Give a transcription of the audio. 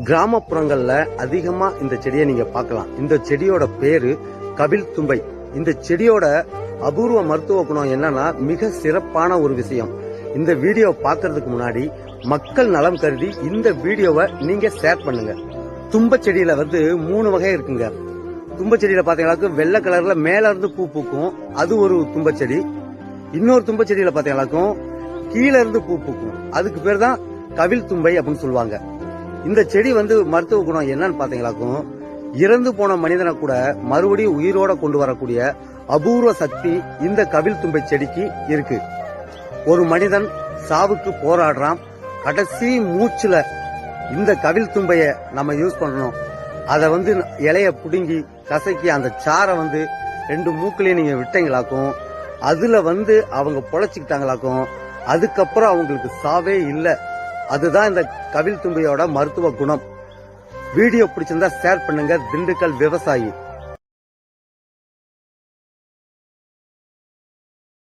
கிராமப்புறங்கள்ல அதிகமா இந்த செடியை நீங்க பார்க்கலாம். இந்த செடியோட பேரு கபில் தும்பை. இந்த செடியோட அபூர்வ மருத்துவ குணம் என்னன்னா மிக சிறப்பான ஒரு விஷயம். இந்த வீடியோ பார்க்கறதுக்கு முன்னாடி மக்கள் நலம் கருதி இந்த வீடியோவை நீங்க ஷேர் பண்ணுங்க. தும்ப செடியில 3 வகை இருக்குங்க. தும்ப செடியில பாத்தீங்கன்னா வெள்ளை கலர்ல மேல இருந்து பூ பூக்கும், அது ஒரு தும்ப செடி. இன்னொரு தும்ப செடியில பாத்தீங்கன்னாக்கும் கீழே இருந்து பூ பூக்கும், அதுக்கு பேர் தான் கபில் தும்பை அப்படின்னு சொல்லுவாங்க. இந்த செடி மருத்துவ குணம் என்னன்னு பாத்தீங்கன்னாக்கும் இறந்து போன மனிதனை கூட மறுபடியும் உயிரோட கொண்டு வரக்கூடிய அபூர்வ சக்தி இந்த கபில் தும்பை செடிக்கு இருக்கு. ஒரு மனிதன் சாவுக்கு போராடுறான், கடைசி மூச்சுல இந்த கபில் தும்பைய நம்ம யூஸ் பண்ணணும். அத இலைய புடுங்கி கசக்கி அந்த சாரை 2 மூக்குலயும் நீங்க விட்டீங்களாக்கும், அதுல அவங்க பொழைச்சுக்கிட்டாங்களாக்கும், அதுக்கப்புறம் அவங்களுக்கு சாவே இல்லை. அதுதான் இந்த கபில் தும்பையோட மருத்துவ குணம். வீடியோ பிடிச்சிருந்தா ஷேர் பண்ணுங்க. திண்டுக்கல் விவசாயி.